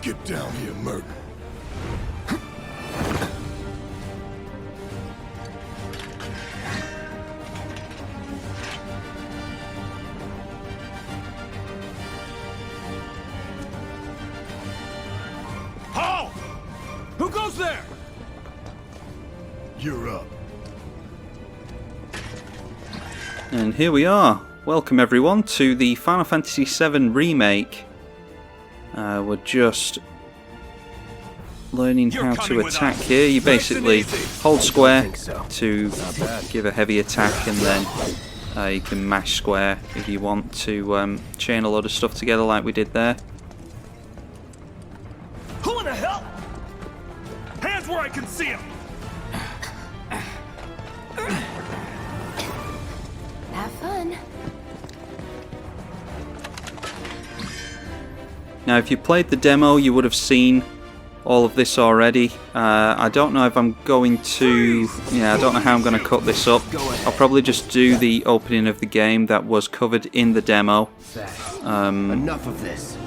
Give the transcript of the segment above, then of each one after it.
Get down here, Merc. Halt! Who goes there? You're up. And here we are. Welcome everyone to the Final Fantasy VII Remake. We're just learning how to attack here. You basically hold square to give a heavy attack, and then you can mash square if you want to chain a lot of stuff together like we did there. Who in the hell? Hands where I can see them. Have fun. Now, if you played the demo, you would have seen all of this already. I don't know if I'm going to... Yeah, I don't know how I'm going to cut this up. I'll probably just do the opening of the game that was covered in the demo. Enough of this.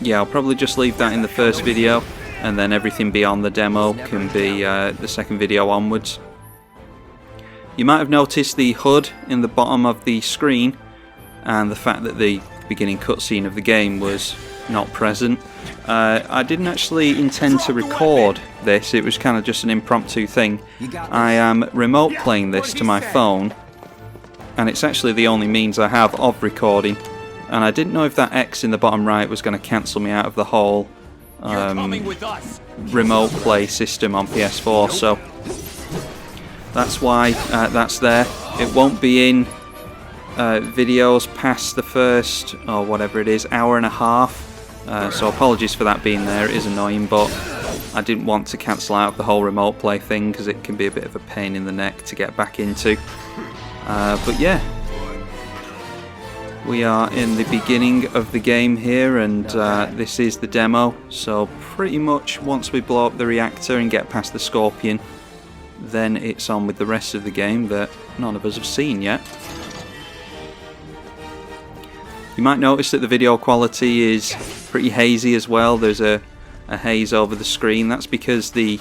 Yeah, I'll probably just leave that in the first video, and then everything beyond the demo can be the second video onwards. You might have noticed the HUD in the bottom of the screen, and the fact that the beginning cutscene of the game was not present. I didn't actually intend to record this, it was kind of just an impromptu thing. I am remote playing this to my phone, and it's actually the only means I have of recording, and I didn't know if that X in the bottom right was going to cancel me out of the whole remote play system on PS4, so that's why that's there. It won't be in videos past the first, or whatever it is, hour and a half. So apologies for that being there, it is annoying, but I didn't want to cancel out the whole remote play thing because it can be a bit of a pain in the neck to get back into. But yeah, we are in the beginning of the game here, and this is the demo, so pretty much once we blow up the reactor and get past the Scorpion, then it's on with the rest of the game that none of us have seen yet. You might notice that the video quality is pretty hazy as well. There's a haze over the screen. That's because the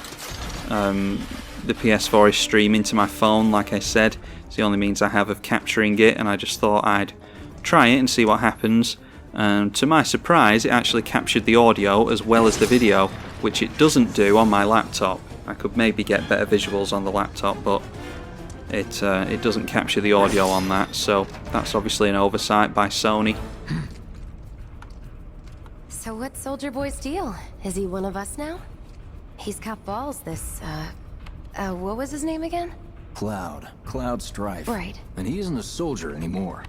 PS4 is streaming to my phone, like I said. It's the only means I have of capturing it, and I just thought I'd try it and see what happens. And to my surprise, it actually captured the audio as well as the video, which it doesn't do on my laptop. I could maybe get better visuals on the laptop, but it doesn't capture the audio on that, so that's obviously an oversight by Sony. So what's Soldier Boy's deal? Is he one of us now? He's got balls, this, what was his name again? Cloud Strife. Right. And he isn't a soldier anymore.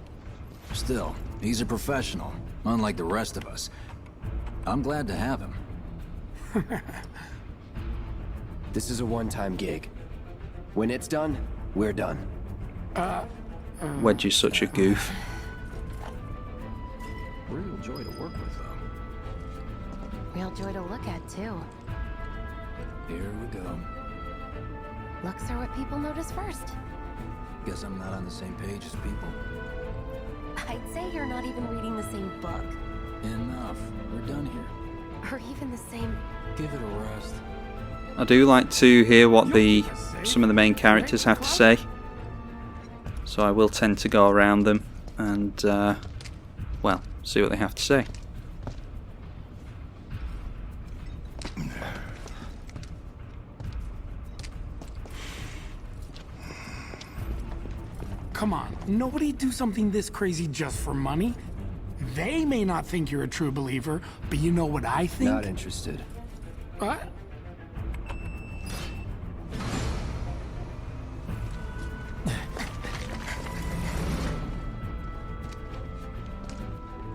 Still, he's a professional, unlike the rest of us. I'm glad to have him. This is a one-time gig. When it's done, we're done. Wedge is such a goof. Real joy to work with, though. Real joy to look at, too. Here we go. Looks are what people notice first. Guess I'm not on the same page as people. I'd say you're not even reading the same book. Enough. We're done here. Or even the same... Give it a rest. I do like to hear what some of the main characters have to say, so I will tend to go around them and, well, see what they have to say. Come on, nobody do something this crazy just for money. They may not think you're a true believer, but you know what I think? Not interested. What?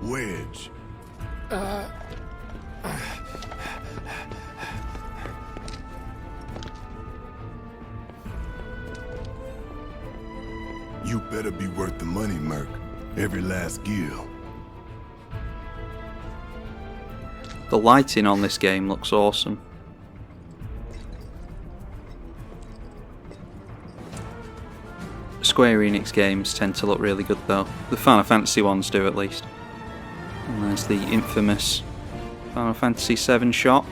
Wedge. You better be worth the money, Merc. Every last gil. The lighting on this game looks awesome. Square Enix games tend to look really good though. The Final Fantasy ones do at least. And there's the infamous Final Fantasy VII shot.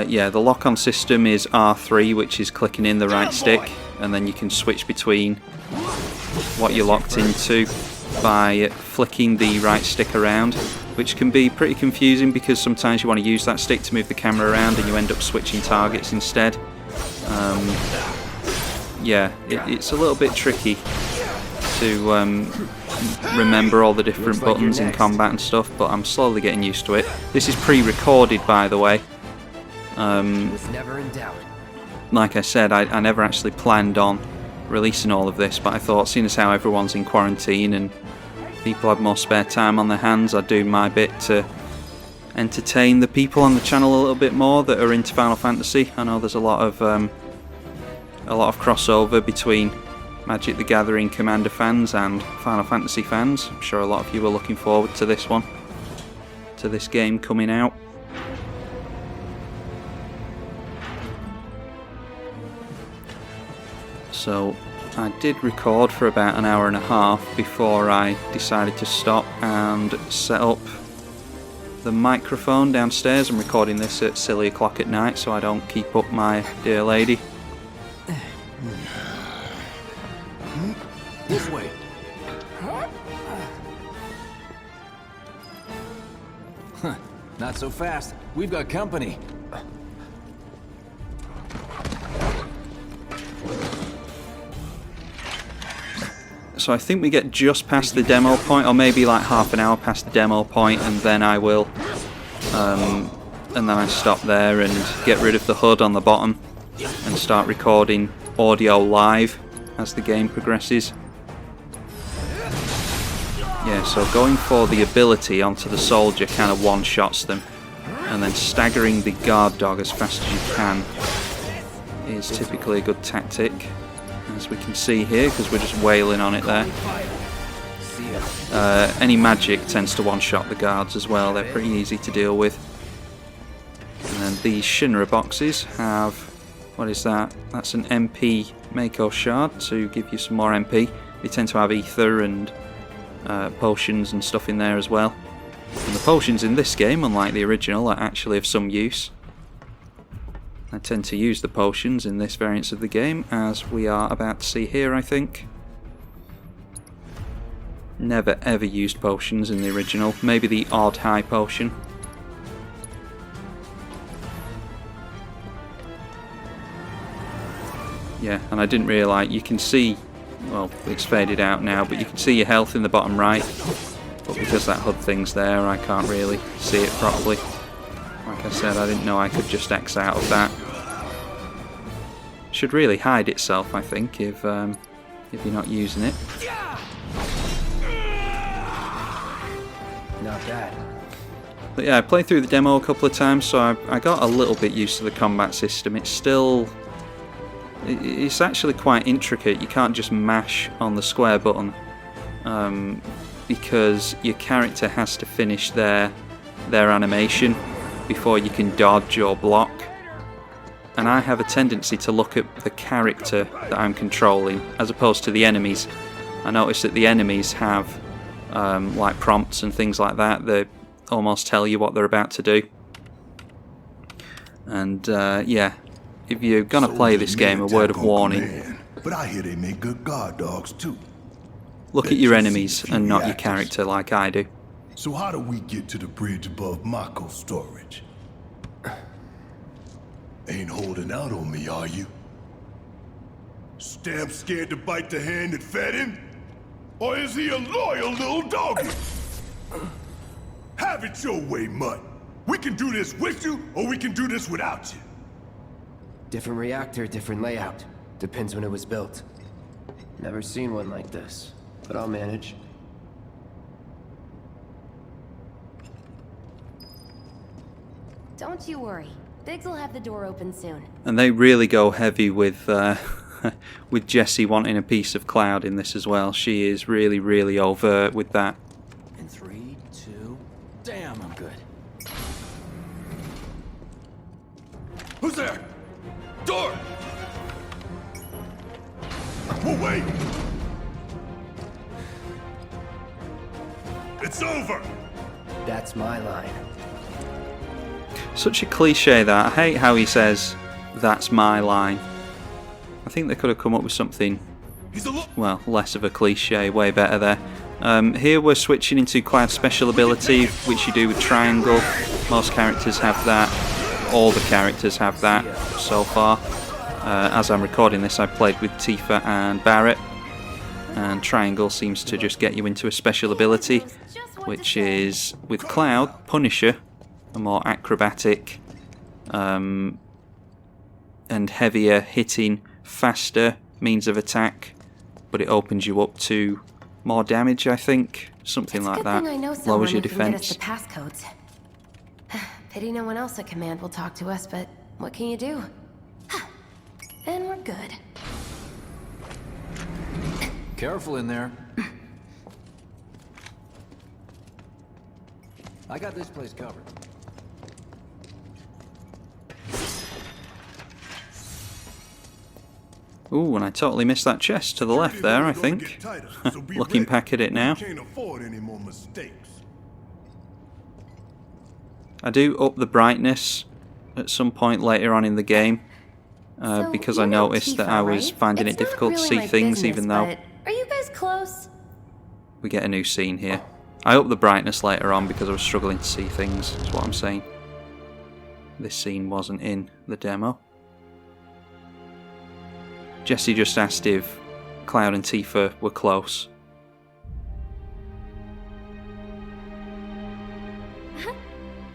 Yeah, the lock-on system is R3, which is clicking in the right stick, and then you can switch between what you're locked into by flicking the right stick around, which can be pretty confusing because sometimes you want to use that stick to move the camera around and you end up switching targets instead. Yeah, it's a little bit tricky to remember all the different buttons in combat and stuff, but I'm slowly getting used to it. This is pre-recorded, by the way. Was never in doubt. Like I said, I never actually planned on releasing all of this, but I thought, seeing as how everyone's in quarantine and people have more spare time on their hands, I'd do my bit to entertain the people on the channel a little bit more that are into Final Fantasy. I know there's a lot of crossover between Magic the Gathering Commander fans and Final Fantasy fans. I'm sure a lot of you are looking forward to this one, to this game coming out. So I did record for about an hour and a half before I decided to stop and set up the microphone downstairs. I'm recording this at silly o'clock at night so I don't keep up my dear lady. This way. Huh, not so fast. We've got company. So I think we get just past the demo point, or maybe like half an hour past the demo point, and then I will, and then I stop there and get rid of the HUD on the bottom and start recording audio live as the game progresses. Yeah, so going for the ability onto the soldier kind of one-shots them, and then staggering the guard dog as fast as you can is typically a good tactic, as we can see here, because we're just wailing on it there. Any magic tends to one-shot the guards as well, they're pretty easy to deal with. And then these Shinra boxes have, what is that? That's an MP Mako shard to give you some more MP. They tend to have ether and potions and stuff in there as well. And the potions in this game, unlike the original, are actually of some use. I tend to use the potions in this variant of the game, as we are about to see here, I think. Never ever used potions in the original, maybe the odd high potion. Yeah, and I didn't realise, you can see, well, it's faded out now, but you can see your health in the bottom right, but because that HUD thing's there, I can't really see it properly. Like I said, I didn't know I could just X out of that. Should really hide itself, I think, if you're not using it. Not bad. But yeah, I played through the demo a couple of times, so I got a little bit used to the combat system. It's still... it's actually quite intricate. You can't just mash on the square button, because your character has to finish their animation before you can dodge or block. And I have a tendency to look at the character that I'm controlling as opposed to the enemies. I notice that the enemies have like prompts and things like that. They almost tell you what they're about to do. And yeah, if you're gonna play this game, a word of warning. But I hear they make good guard dogs too. Look at your enemies and not your character like I do. So how do we get to the bridge above Mako storage? Ain't holding out on me, are you? Stamp scared to bite the hand that fed him? Or is he a loyal little doggy? Have it your way, Mutt. We can do this with you, or we can do this without you. Different reactor, different layout. Depends when it was built. Never seen one like this, but I'll manage. Don't you worry. Biggs will have the door open soon. And they really go heavy with with Jessie wanting a piece of Cloud in this as well. She is really, really overt with that. In 3, 2... Damn, I'm good. Who's there? Door! Well, wait! It's over! That's my line. Such a cliche that. I hate how he says, "That's my line." I think they could have come up with something, well, less of a cliche, way better there. Here we're switching into Cloud's special ability, which you do with triangle. Most characters have that. All the characters have that so far. As I'm recording this, I've played with Tifa and Barret, and triangle seems to just get you into a special ability, which is, with Cloud, Punisher, a more acrobatic and heavier hitting, faster means of attack, but it opens you up to more damage, I think. Something like that. Lowers your defense. Passcodes. Pity no one else at command will talk to us, but what can you do? And we're good. Careful in there. I got this place covered. Ooh, and I totally missed that chest to the left there, I think. Looking back at it now. Can't afford any more mistakes. I do up the brightness at some point later on in the game, because I noticed that I was finding it difficult to see things, even though... Are you guys close? We get a new scene here. I up the brightness later on because I was struggling to see things, is what I'm saying. This scene wasn't in the demo. Jesse just asked if Cloud and Tifa were close.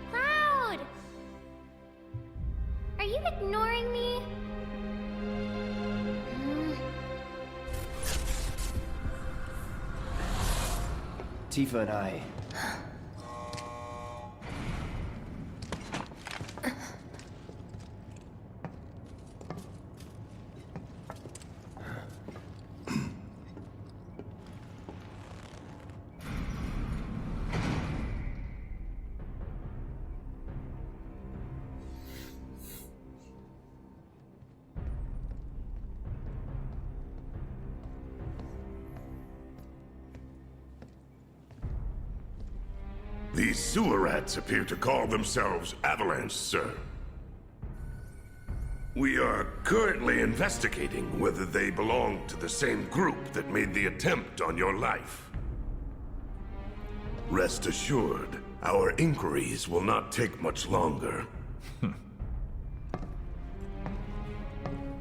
Cloud! Are you ignoring me? Tifa and I... These sewer rats appear to call themselves Avalanche, sir. We are currently investigating whether they belong to the same group that made the attempt on your life. Rest assured, our inquiries will not take much longer.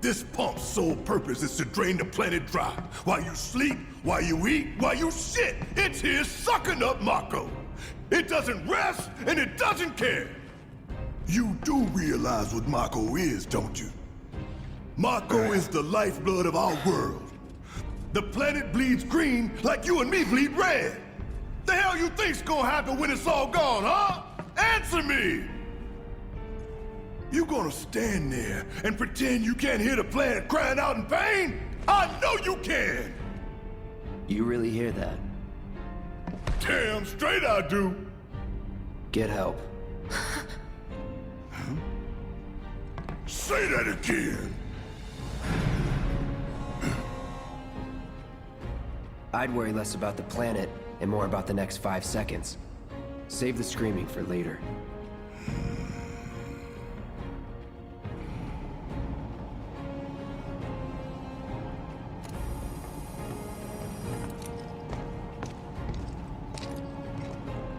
This pump's sole purpose is to drain the planet dry. While you sleep, while you eat, while you shit, it's here sucking up Mako. It doesn't rest, and it doesn't care. You do realize what Mako is, don't you? Mako is the lifeblood of our world. The planet bleeds green like you and me bleed red. The hell you think's gonna happen when it's all gone, huh? Answer me! You gonna stand there and pretend you can't hear the planet crying out in pain? I know you can! You really hear that? Damn straight I do! Get help. Say that again! I'd worry less about the planet and more about the next 5 seconds. Save the screaming for later.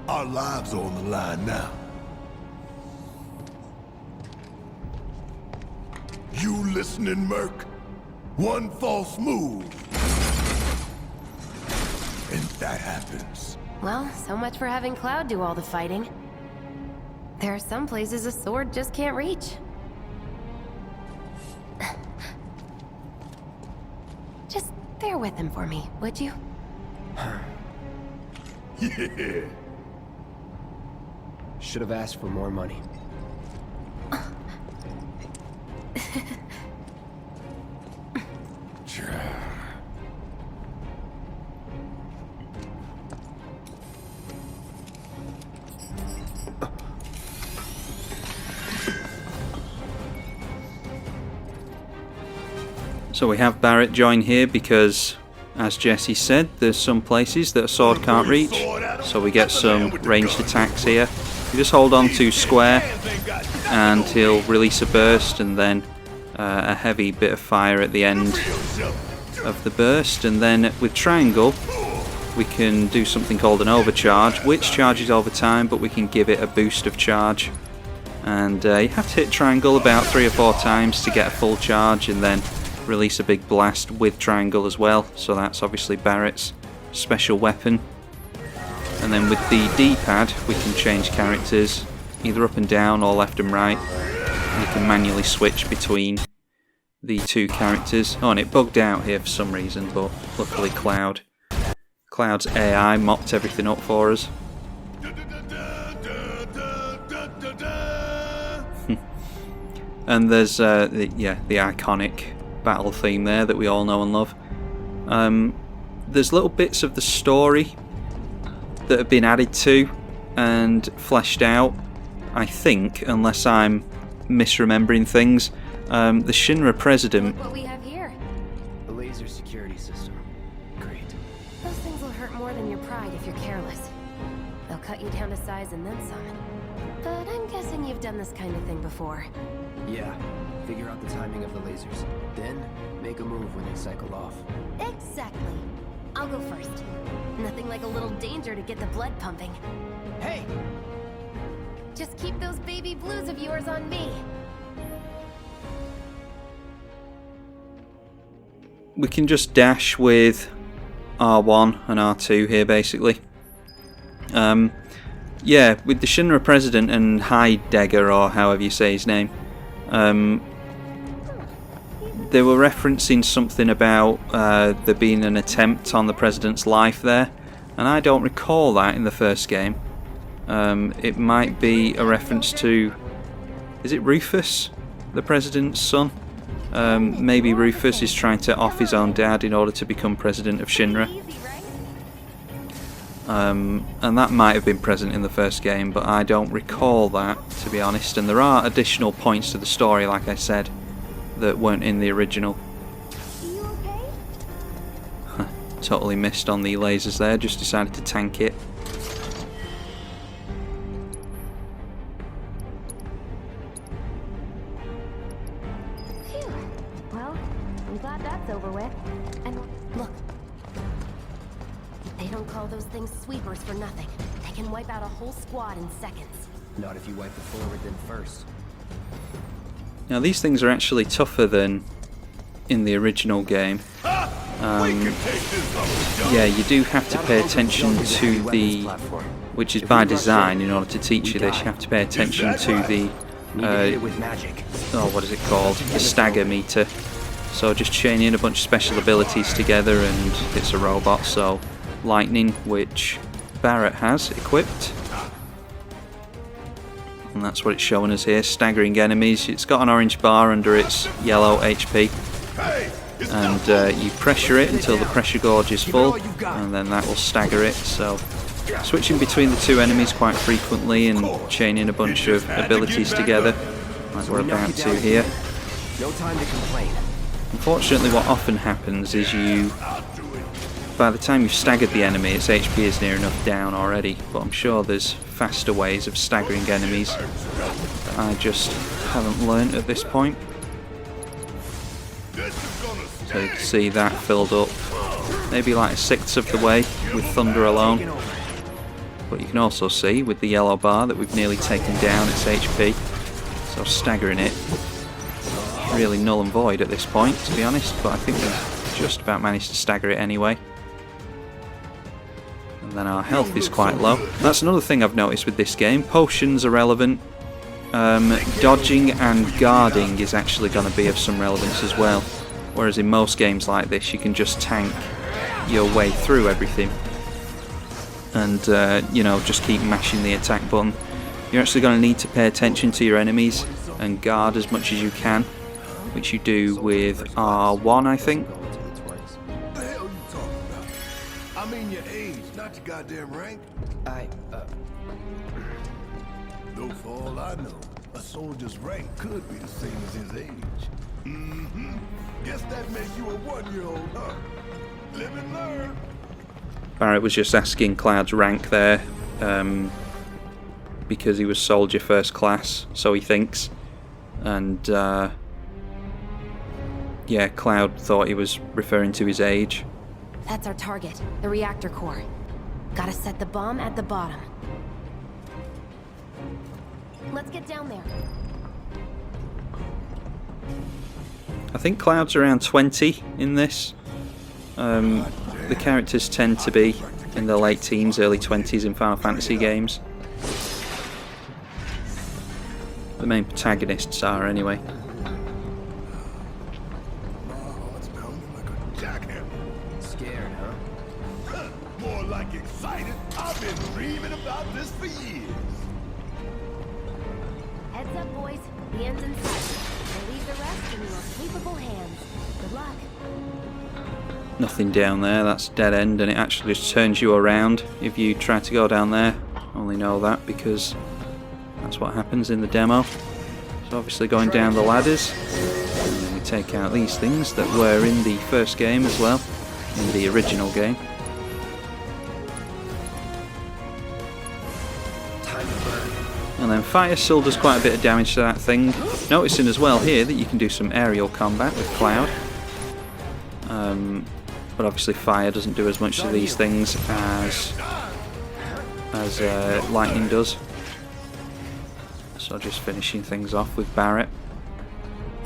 Our lives are on the line now. You listening, Merc? One false move. And that happens. Well, so much for having Cloud do all the fighting. There are some places a sword just can't reach. Just bear with him for me, would you? Yeah. Should have asked for more money. So we have Barret join here because, as Jesse said, there's some places that a sword can't reach. Sword so we get some ranged attacks here. You just hold on to square and he'll release a burst, and then a heavy bit of fire at the end of the burst. And then with triangle we can do something called an overcharge, which charges over time, but we can give it a boost of charge. And you have to hit triangle about 3 or 4 times to get a full charge, and then release a big blast with triangle as well. So that's obviously Barrett's special weapon. And then with the D-pad we can change characters either up and down or left and right. You can manually switch between the 2 characters. Oh, and it bugged out here for some reason, but luckily Cloud's AI mopped everything up for us. And there's the iconic battle theme there that we all know and love. There's little bits of the story that have been added to and fleshed out, I think, unless I'm misremembering things. The Shinra president... Look what we have here. The laser security system. Great. Those things will hurt more than your pride if you're careless. They'll cut you down to size and then some. But I'm guessing you've done this kind of thing before. Yeah. Figure out the timing of the lasers. Then, make a move when they cycle off. Exactly. I'll go first. Nothing like a little danger to get the blood pumping. Hey! Just keep those baby blues of yours on me. We can just dash with R1 and R2 here, basically. Yeah, with the Shinra president and Heidegger, or however you say his name, they were referencing something about there being an attempt on the president's life there, and I don't recall that in the first game. It might be a reference to... is it Rufus, the president's son? Maybe Rufus is trying to off his own dad in order to become president of Shinra. And that might have been present in the first game, but I don't recall that, to be honest. And there are additional points to the story, like I said, that weren't in the original. Totally missed on the lasers there, just decided to tank it. Phew. Well, I'm glad that's over with. And look. They don't call those things sweepers for nothing. They can wipe out a whole squad in seconds. Not if you wipe the forward then first. Now these things are actually tougher than in the original game. Yeah, you do have to pay attention to the, which is by design in order to teach you this, you have to pay attention to the, what is it called, the stagger meter. So just chain in a bunch of special abilities together, and it's a robot, so lightning, which Barrett has equipped. And that's what it's showing us here, staggering enemies. It's got an orange bar under its yellow HP. And you pressure it until the pressure gauge is full, and then that will stagger it. So switching between the 2 enemies quite frequently and chaining a bunch of abilities together, like we're about to here. No time to complain. Unfortunately, what often happens is by the time you've staggered the enemy, its HP is near enough down already, but I'm sure there's faster ways of staggering enemies that I just haven't learnt at this point. So you can see that filled up maybe like 1/6 of the way with Thunder alone. But you can also see with the yellow bar that we've nearly taken down its HP. So staggering it, really null and void at this point, to be honest, but I think we've just about managed to stagger it anyway. And then our health is quite low. That's another thing I've noticed with this game. Potions are relevant. Dodging and guarding is actually going to be of some relevance as well. Whereas in most games like this, you can just tank your way through everything. And, you know, just keep mashing the attack button. You're actually going to need to pay attention to your enemies and guard as much as you can, which you do with R1, I think. What the hell you talking about? I mean your age, not your goddamn rank. Though for all I know, a soldier's rank could be the same as his age. Mm-hmm. Guess that makes you a 1-year-old, huh? Live and learn. Barrett was just asking Cloud's rank there, because he was soldier first class, so he thinks. And yeah, Cloud thought he was referring to his age. That's our target, the reactor core. Gotta set the bomb at the bottom. Let's get down there. I think Cloud's around 20 in this. The characters tend to be in their late teens, early 20s in Final Fantasy games. The main protagonists are, anyway. It's pounding like a jackhammer. Scared, huh? More like excited. I've been dreaming about this for years. Heads up, boys. The end's in sight. We'll leave the rest in your capable hands. Good luck. Nothing down there, that's dead end, and it actually just turns you around if you try to go down there. Only know that because that's what happens in the demo. So obviously going down the ladders, and then we take out these things that were in the first game as well, in the original game. And then fire still does quite a bit of damage to that thing. Noticing as well here that you can do some aerial combat with Cloud. But obviously fire doesn't do as much to these things as lightning does. So just finishing things off with Barrett.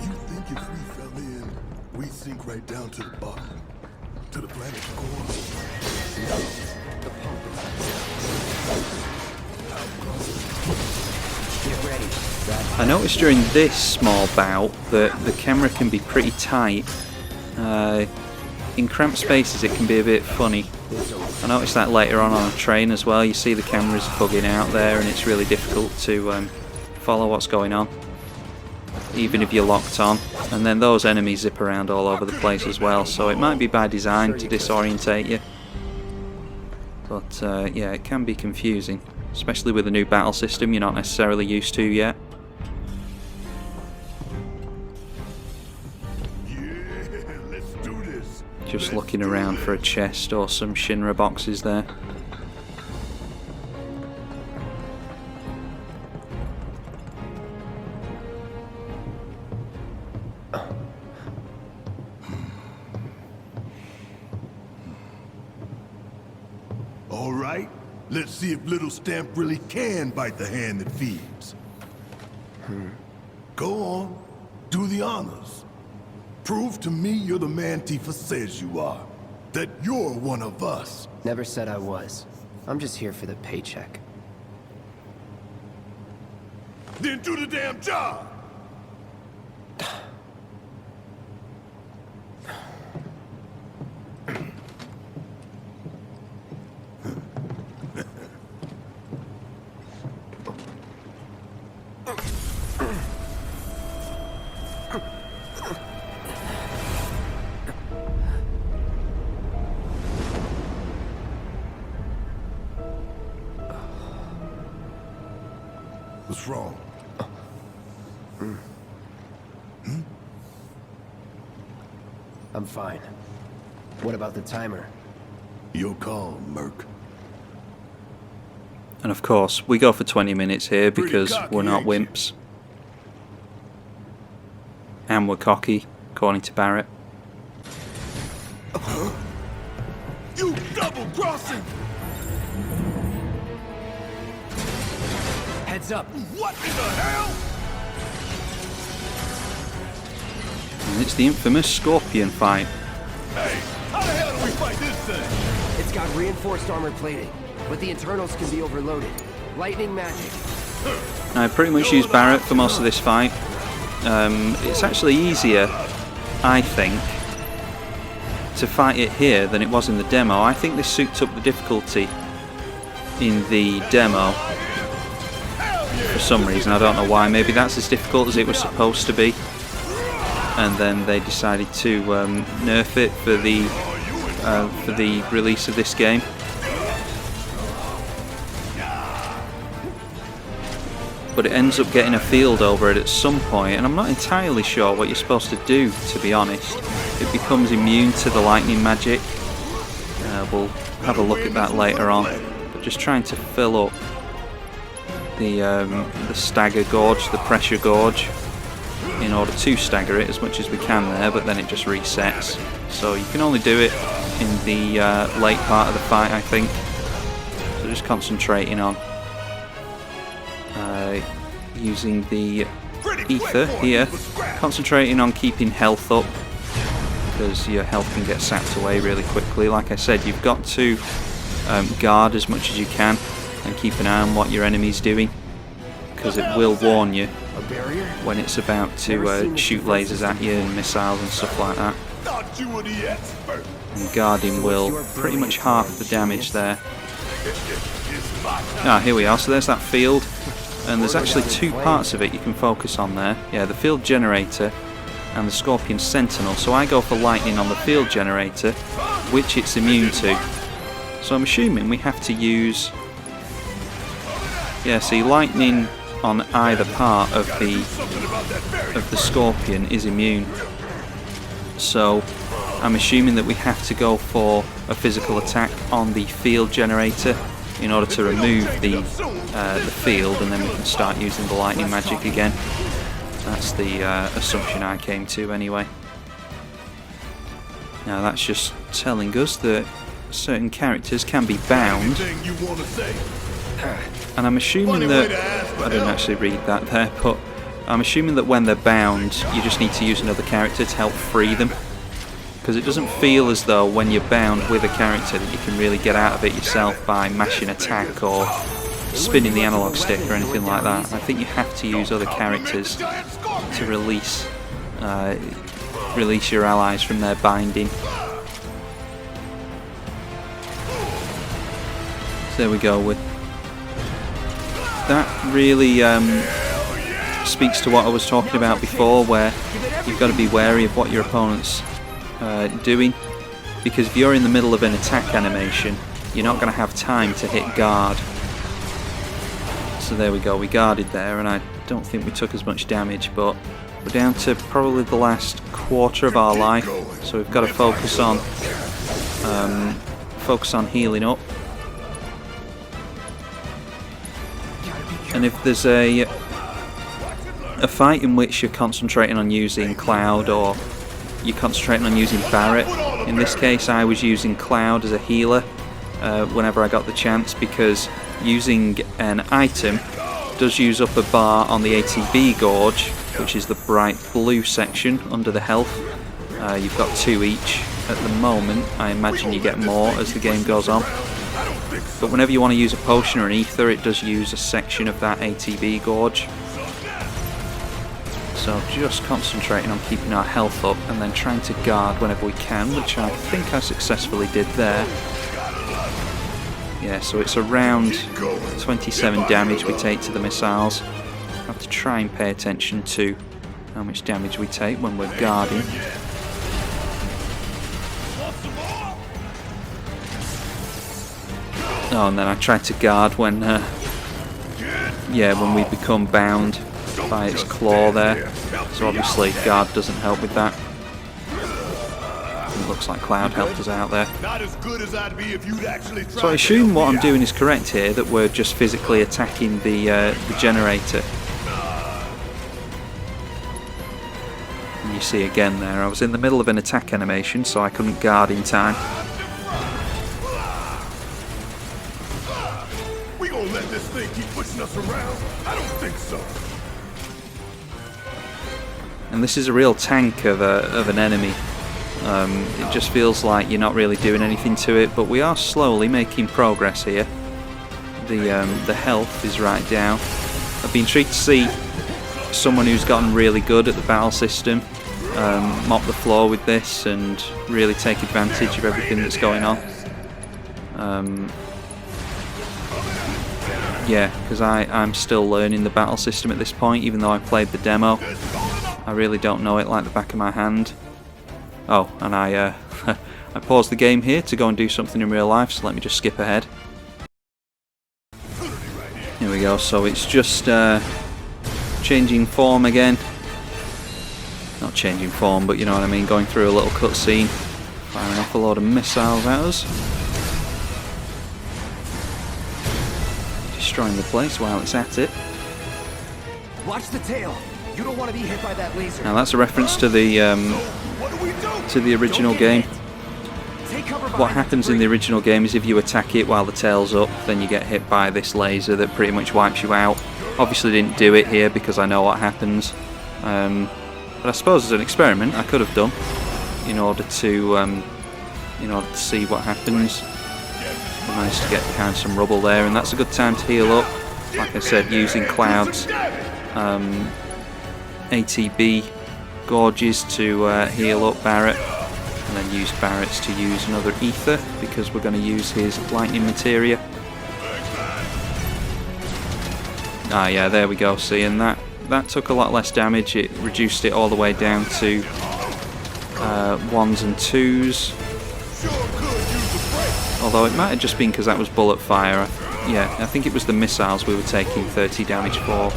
You think if we fell in, we sink right down to the bottom? To the planet's core? Get ready. I noticed during this small bout that the camera can be pretty tight. In cramped spaces it can be a bit funny. I noticed that later on a train as well. You see the cameras bugging out there and it's really difficult to follow what's going on, even if you're locked on. And then those enemies zip around all over the place as well, so it might be by design to disorientate you. But yeah, it can be confusing, especially with a new battle system you're not necessarily used to yet. Just looking around for a chest or some Shinra boxes there. All right, let's see if Little Stamp really can bite the hand that feeds. Go on, do the honors. Prove to me you're the man Tifa says you are. That you're one of us. Never said I was. I'm just here for the paycheck. Then do the damn job! What's wrong? I'm fine. What about the timer? Your call, Merc. And of course, we go for 20 minutes here because Pretty cocky, we're not ain't you? wimps. And we're cocky, according to Barrett. You double-crossing! Heads up! What in the hell? And it's the infamous Scorpion fight. Hey, how the hell do we fight this thing? It's got reinforced armor plating, but the internals can be overloaded. Lightning magic. I pretty much use Barrett for most of this fight. It's actually easier, I think, to fight it here than it was in the demo. I think they souped up the difficulty in the demo for some reason. I don't know why. Maybe that's as difficult as it was supposed to be, and then they decided to nerf it for the release of this game. But it ends up getting a field over it at some point, and I'm not entirely sure what you're supposed to do, to be honest. It becomes immune to the lightning magic, We'll have a look at that later on. But just trying to fill up the stagger gorge, the pressure gorge, in order to stagger it as much as we can there, but then it just resets. So you can only do it in the late part of the fight, I think. So just concentrating on using the ether here, concentrating on keeping health up, because your health can get sapped away really quickly. Like I said, you've got to guard as much as you can and keep an eye on what your enemy's doing, because it will warn you when it's about to shoot lasers at you and missiles and stuff like that. And guarding will pretty much half the damage there. Ah, here we are. So there's that field, and there's actually two parts of it you can focus on there. Yeah, the field generator and the Scorpion Sentinel. So I go for lightning on the field generator, which it's immune to. So I'm assuming we have to use... Yeah, see, lightning on either part of the Scorpion is immune. So I'm assuming that we have to go for a physical attack on the field generator in order to remove the field, and then we can start using the lightning magic again. That's the assumption I came to anyway. Now that's just telling us that certain characters can be bound, and I'm assuming that, I didn't actually read that there, but I'm assuming that when they're bound you just need to use another character to help free them, because it doesn't feel as though when you're bound with a character that you can really get out of it yourself by mashing attack or spinning the analog stick or anything like that. I think you have to use other characters to release your allies from their binding. So there we go. With that really speaks to what I was talking about before, where you've got to be wary of what your opponent's doing, because if you're in the middle of an attack animation you're not going to have time to hit guard. So there we go, we guarded there, and I don't think we took as much damage, but we're down to probably the last quarter of our life, so we've got to focus on healing up. And if there's a fight in which you're concentrating on using Cloud, or you're concentrating on using Barret, in this case I was using Cloud as a healer whenever I got the chance, because using an item does use up a bar on the ATB Gorge, which is the bright blue section under the health. You've got 2 each at the moment. I imagine you get more as the game goes on. But whenever you want to use a potion or an ether, it does use a section of that ATB Gorge. So just concentrating on keeping our health up and then trying to guard whenever we can, which I think I successfully did there. Yeah, so it's around 27 damage we take to the missiles. I have to try and pay attention to how much damage we take when we're guarding. Oh, and then I try to guard when when we become bound by its claw there. So obviously guard doesn't help with that. It looks like Cloud helped us out there. So I assume what I'm doing is correct here, that we're just physically attacking the generator. And you see again there, I was in the middle of an attack animation, so I couldn't guard in time. We gonna let this thing keep pushing us around? I don't think so. And this is a real tank of an enemy. It just feels like you're not really doing anything to it, but we are slowly making progress here. The health is right down. I've been intrigued to see someone who's gotten really good at the battle system mop the floor with this and really take advantage of everything that's going on. Yeah, because I'm still learning the battle system at this point, even though I played the demo. I really don't know it like the back of my hand. Oh, and I I paused the game here to go and do something in real life, so let me just skip ahead. Here we go, so it's just changing form again. Not changing form, but you know what I mean, going through a little cutscene, firing off a load of missiles at us. destroying the place while it's at it. Watch the tail. You don't want to be hit by that laser. Now that's a reference to the original game. What happens in the original game is if you attack it while the tail's up, then you get hit by this laser that pretty much wipes you out. Obviously didn't do it here because I know what happens. But I suppose as an experiment I could have done in order to see what happens. I managed to get behind some rubble there, and that's a good time to heal up. Like I said, using Cloud's ATB gorges to heal up Barret, and then use Barret's to use another ether because we're going to use his lightning materia. Ah yeah, there we go, see, and that took a lot less damage. It reduced it all the way down to 1s and 2s. Although it might have just been because that was bullet fire. Yeah, I think it was the missiles we were taking 30 damage for.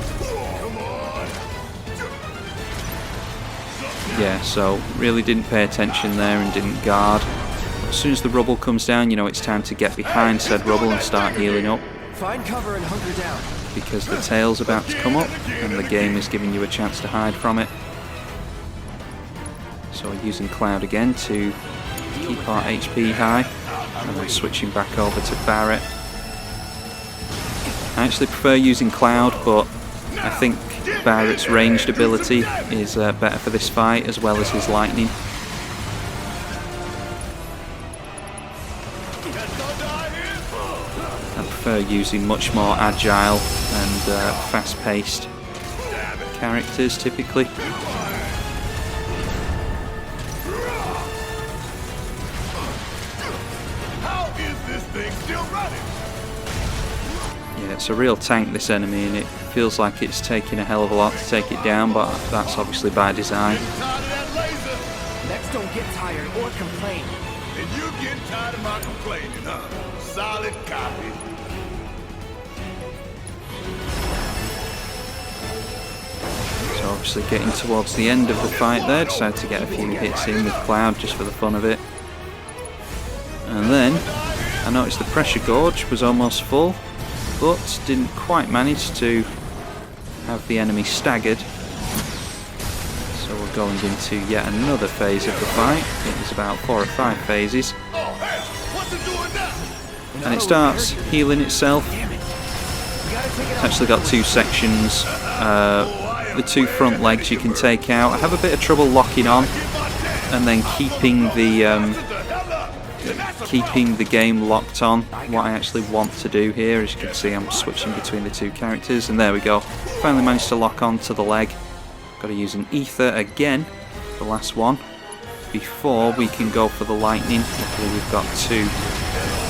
Yeah, so really didn't pay attention there and didn't guard. As soon as the rubble comes down, you know it's time to get behind said rubble and start healing up. Find cover and hunker down. Because the tail's about to come up and the game is giving you a chance to hide from it. So we're using Cloud again to keep our HP high, and then switching back over to Barret. I actually prefer using Cloud, but I think Barret's ranged ability is better for this fight, as well as his lightning. I prefer using much more agile and fast-paced characters typically. Yeah, it's a real tank, this enemy, and it feels like it's taking a hell of a lot to take it down, but that's obviously by design. Next, don't get tired or complain. And you get tired of my complaining, huh? Solid copy. So obviously getting towards the end of the fight there, decided to get a few hits in with Cloud just for the fun of it. And then I noticed the pressure gauge was almost full, but didn't quite manage to have the enemy staggered. So we're going into yet another phase of the fight. It was about 4 or 5 phases. And it starts healing itself. It's actually got 2 sections. The 2 front legs you can take out. I have a bit of trouble locking on and then keeping the game locked on. What I actually want to do here, as you can see, I'm switching between the 2 characters, and there we go. Finally managed to lock on to the leg. Got to use an ether again, the last one, before we can go for the lightning. Luckily we've got 2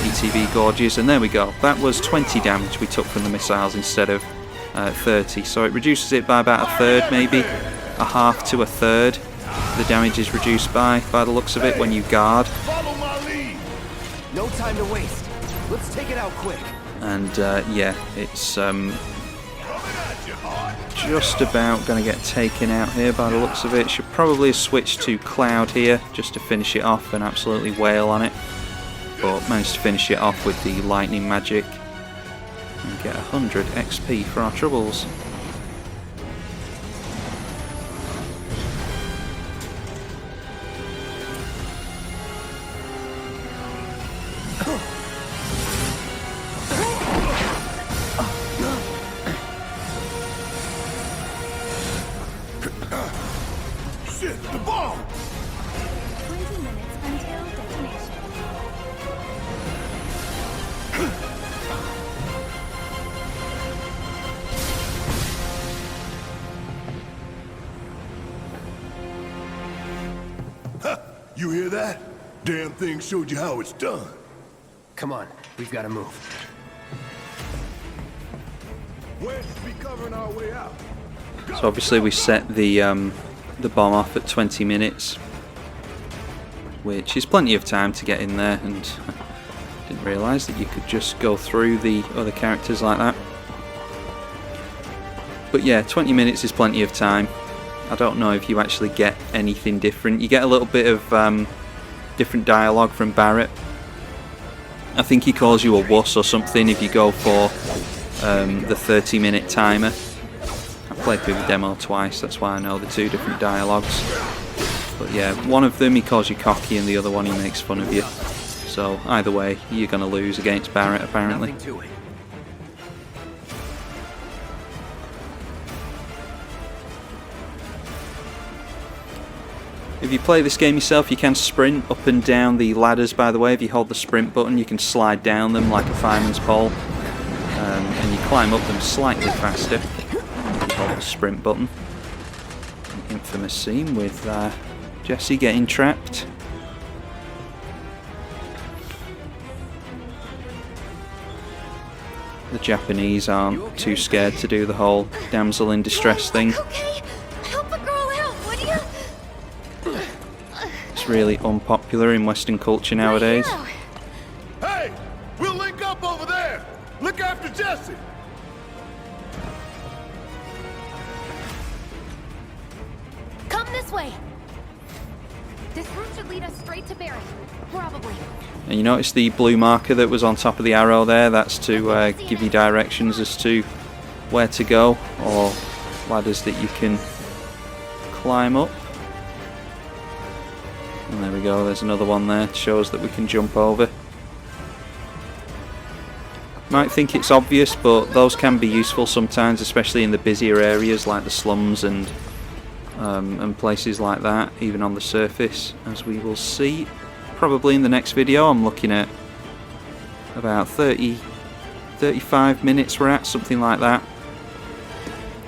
ETB gorges, and there we go. That was 20 damage we took from the missiles instead of 30, so it reduces it by about a third, maybe a half to a third. The damage is reduced by the looks of it when you guard. No time to waste. Let's take it out quick. And yeah, it's just about going to get taken out here by the looks of it. Should probably switch to Cloud here just to finish it off and absolutely wail on it. But managed to finish it off with the lightning magic and get 100 XP for our troubles. Shit, the bomb! 20 minutes until detonation. You hear that? Damn thing showed you how it's done. Come on, we've got to move. Where should we covering our way out? So obviously we set the bomb off at 20 minutes, which is plenty of time to get in there, and didn't realise that you could just go through the other characters like that. But yeah, 20 minutes is plenty of time. I don't know if you actually get anything different. You get a little bit of different dialogue from Barret. I think he calls you a wuss or something if you go for the 30-minute timer. I played through the demo twice, that's why I know the two different dialogues. But yeah, one of them he calls you cocky and the other one he makes fun of you. So either way, you're going to lose against Barrett apparently. If you play this game yourself, you can sprint up and down the ladders, by the way. If you hold the sprint button, you can slide down them like a fireman's pole. And you climb up them slightly faster if you hold the sprint button. An infamous scene with Jesse getting trapped. The Japanese aren't too scared to do the whole damsel in distress thing. Okay, help a girl out, would you? It's really unpopular in Western culture nowadays. Hey, we'll link up over there. Look after Jesse. Come this way. This route should lead us straight to Barrett. Probably. And you notice the blue marker that was on top of the arrow there? That's to give you directions as to where to go, or ladders that you can climb up. And there we go, there's another one there. It shows that we can jump over. Might think it's obvious, but those can be useful sometimes, especially in the busier areas like the slums and places like that, even on the surface, as we will see probably in the next video. I'm looking at about 35 minutes we're at, something like that,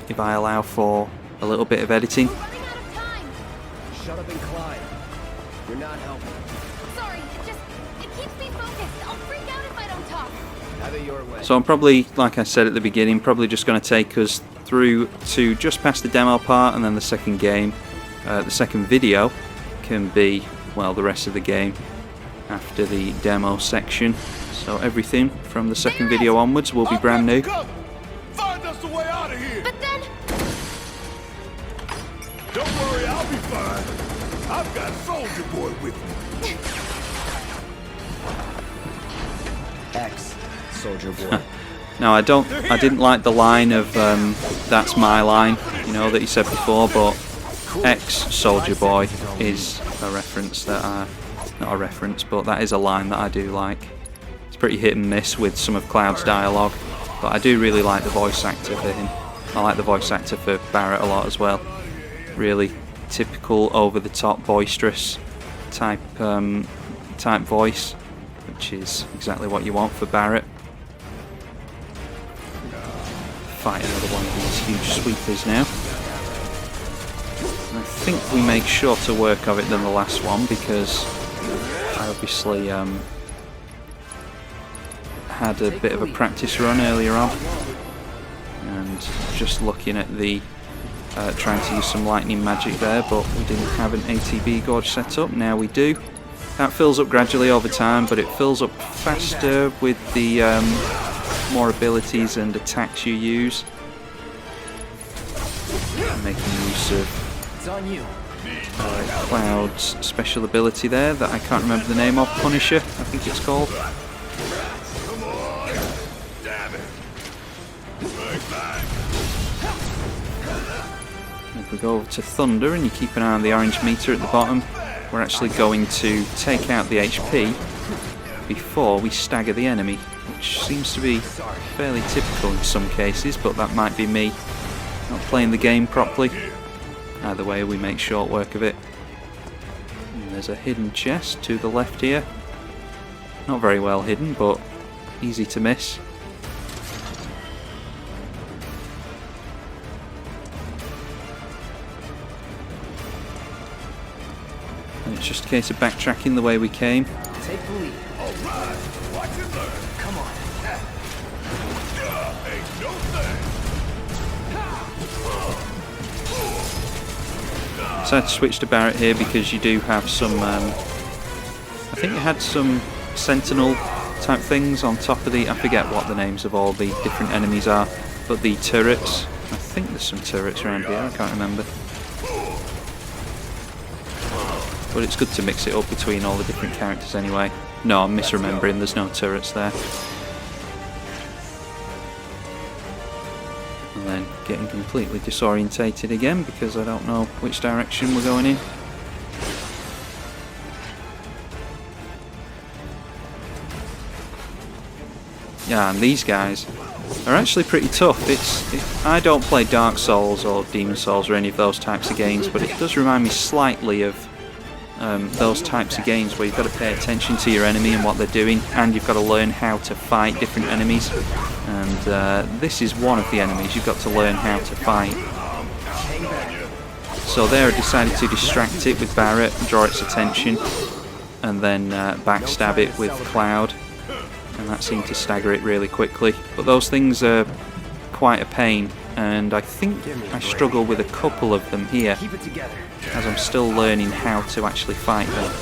if I allow for a little bit of editing. We're running out of time. Shut up and climb. You're not helping. Sorry, it keeps me focused. I'll freak out if I don't talk. Have it your way. So I'm probably, like I said at the beginning, probably just going to take us through to just past the demo part, and then the second game, the second video can be, well, the rest of the game after the demo section. So everything from the second video onwards will be brand new. Find us a way out of here. But then, Don't worry, I'll be fine. I've got Soldier Boy with me. X, Soldier Boy. Now I didn't like the line of that's my line, you know, that he said before, but X Soldier Boy is a reference that not a reference, but that is a line that I do like. It's pretty hit and miss with some of Cloud's dialogue, but I do really like the voice actor for him. I like the voice actor for Barrett a lot as well. Really typical, over-the-top, boisterous type voice, which is exactly what you want for Barrett. Fight another one of these huge sweepers now. And I think we make shorter work of it than the last one, because I obviously had a bit of a practice run earlier on, and just looking at the trying to use some lightning magic there, but we didn't have an ATB gorge set up. Now we do. That fills up gradually over time, but it fills up faster with the more abilities and attacks you use. Making use of It's on you. Cloud's special ability there that I can't remember the name of. Punisher, I think it's called. Come on. Damn it. Right back. If we go over to Thunder and you keep an eye on the orange meter at the bottom, we're actually going to take out the HP before we stagger the enemy, which seems to be fairly typical in some cases, but that might be me not playing the game properly. Either way, we make short work of it. And there's a hidden chest to the left here. Not very well hidden, but easy to miss. And it's just a case of backtracking the way we came. Take the lead. All right. Watch it learn. Come on. Ain't no thing. So I had to switch to Barrett here because you do have some, I think you had some sentinel type things on top of the, I forget what the names of all the different enemies are, but the turrets, I think there's some turrets around here, I can't remember. But it's good to mix it up between all the different characters anyway. No, I'm misremembering, there's no turrets there. getting completely disorientated again because I don't know which direction we're going in. Yeah, and these guys are actually pretty tough. I don't play Dark Souls or Demon Souls or any of those types of games, but it does remind me slightly of those types of games where you've got to pay attention to your enemy and what they're doing, and you've got to learn how to fight different enemies. And this is one of the enemies you've got to learn how to fight. So there I decided to distract it with Barret, draw its attention, and then backstab it with Cloud. And that seemed to stagger it really quickly. But those things are quite a pain, and I think I struggle with a couple of them here, as I'm still learning how to actually fight them.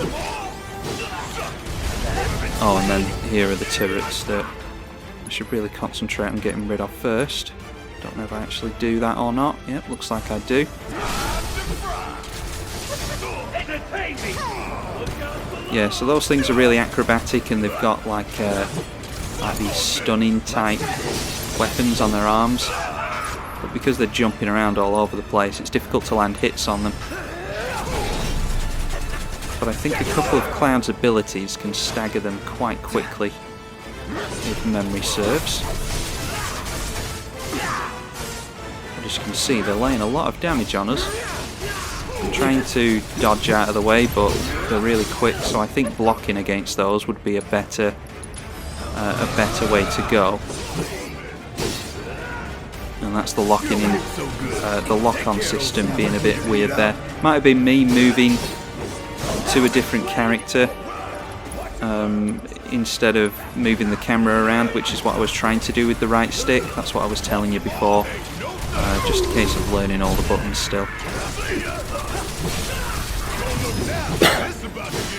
Oh, and then here are the turrets that I should really concentrate on getting rid of first. Don't know if I actually do that or not. Yep, looks like I do. Yeah, so those things are really acrobatic, and they've got like these stunning type weapons on their arms. But because they're jumping around all over the place, it's difficult to land hits on them. But I think a couple of Cloud's abilities can stagger them quite quickly, if memory serves. As you can see, they're laying a lot of damage on us. I'm trying to dodge out of the way, but they're really quick, so I think blocking against those would be a better way to go. And that's the locking in, the lock-on system being a bit weird there. Might have been me moving to a different character instead of moving the camera around, which is what I was trying to do with the right stick. That's what I was telling you before. Just a case of learning all the buttons still.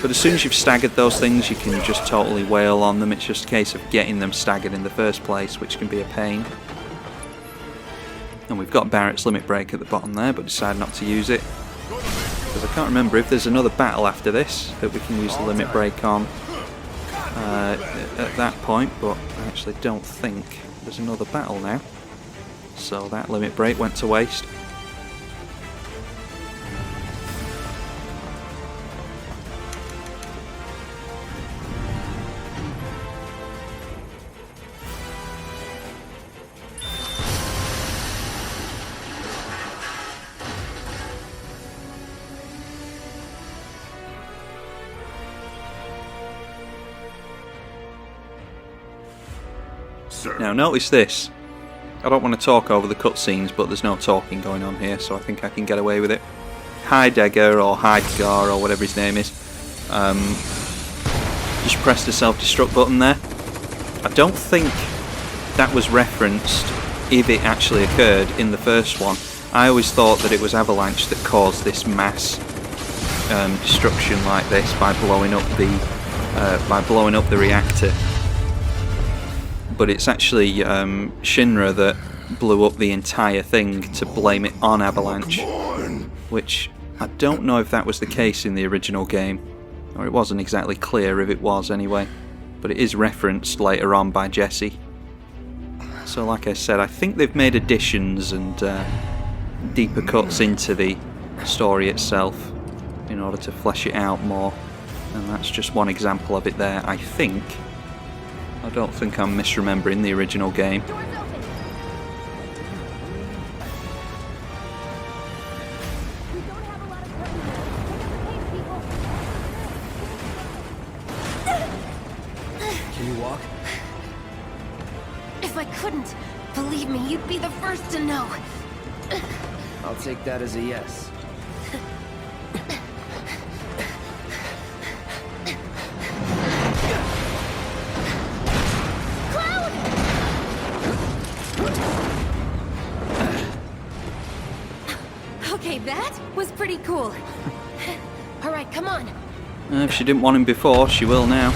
But as soon as you've staggered those things, you can just totally wail on them. It's just a case of getting them staggered in the first place, which can be a pain. And we've got Barret's limit break at the bottom there, but decided not to use it, because I can't remember if there's another battle after this that we can use the limit break on at that point, but I actually don't think there's another battle now. So that limit break went to waste. Now notice this. I don't want to talk over the cutscenes, but there's no talking going on here, so I think I can get away with it. Heidegger or Heidgar or whatever his name is. Just press the self-destruct button there. I don't think that was referenced if it actually occurred in the first one. I always thought that it was Avalanche that caused this mass destruction like this by blowing up the reactor. But it's actually Shinra that blew up the entire thing to blame it on Avalanche, which I don't know if that was the case in the original game, or it wasn't exactly clear if it was anyway, but it is referenced later on by Jesse. So like I said, I think they've made additions and deeper cuts into the story itself in order to flesh it out more, and that's just one example of it there, I think. I don't think I'm misremembering the original game. Can you walk? If I couldn't, believe me, you'd be the first to know. I'll take that as a yes. Okay, that was pretty cool. Alright, come on. If she didn't want him before, she will now.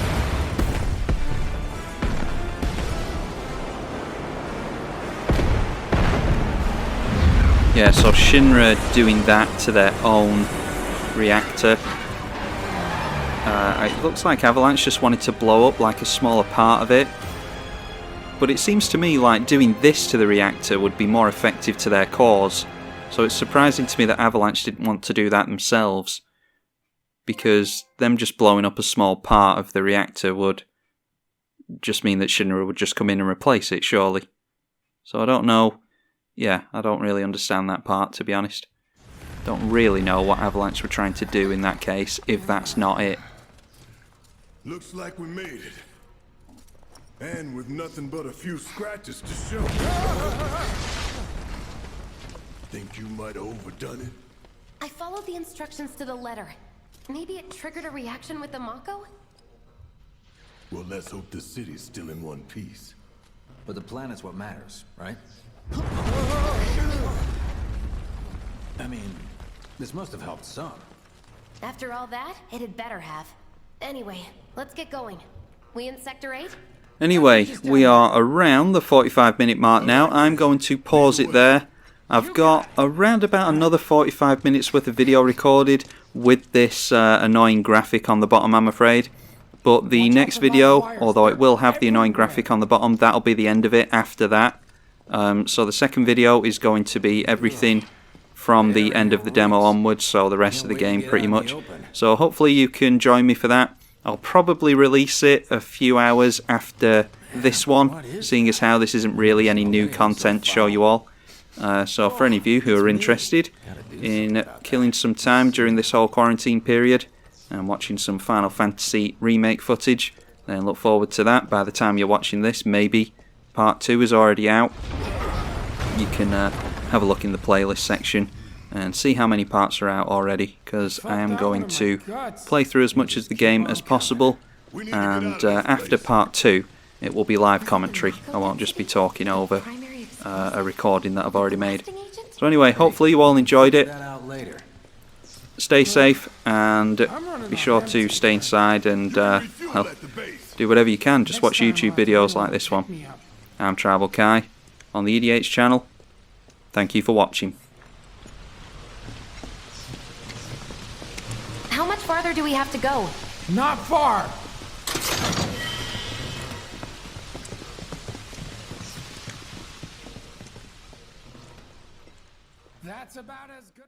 Yeah, so Shinra doing that to their own reactor. It looks like Avalanche just wanted to blow up like a smaller part of it. but it seems to me like doing this to the reactor would be more effective to their cause. So it's surprising to me that Avalanche didn't want to do that themselves, because them just blowing up a small part of the reactor would just mean that Shinra would just come in and replace it, surely. So I don't know. Yeah, I don't really understand that part, to be honest. Don't really know what Avalanche were trying to do in that case, if that's not it. Looks like we made it. And with nothing but a few scratches to show. Think you might have overdone it? I followed the instructions to the letter. Maybe it triggered a reaction with the Mako? Well, let's hope the city's still in one piece. But the planet's what matters, right? I mean, this must have helped some. After all that, it had better have. Anyway, let's get going. We in Sector 8? Anyway, we are around the 45-minute mark now. I'm going to pause it there. I've got around about another 45 minutes worth of video recorded with this annoying graphic on the bottom, I'm afraid. But the next video, although it will have the annoying graphic on the bottom, that'll be the end of it after that. So the second video is going to be everything from the end of the demo onwards, so the rest of the game pretty much. So hopefully you can join me for that. I'll probably release it a few hours after this one, seeing as how this isn't really any new content to show you all. So for any of you who are interested in killing some time during this whole quarantine period and watching some Final Fantasy Remake footage, then look forward to that. By the time you're watching this, maybe Part 2 is already out. You can have a look in the playlist section and see how many parts are out already, because I am going to play through as much of the game as possible, and after Part 2 it will be live commentary. I won't just be talking over a recording that I've already made. So anyway, hopefully you all enjoyed it. Stay safe and be sure to stay inside and well, do whatever you can. Just watch YouTube videos like this one. I'm tribalkai on the eedi-H channel. Thank you for watching. How much farther do we have to go? Not far. That's about as good.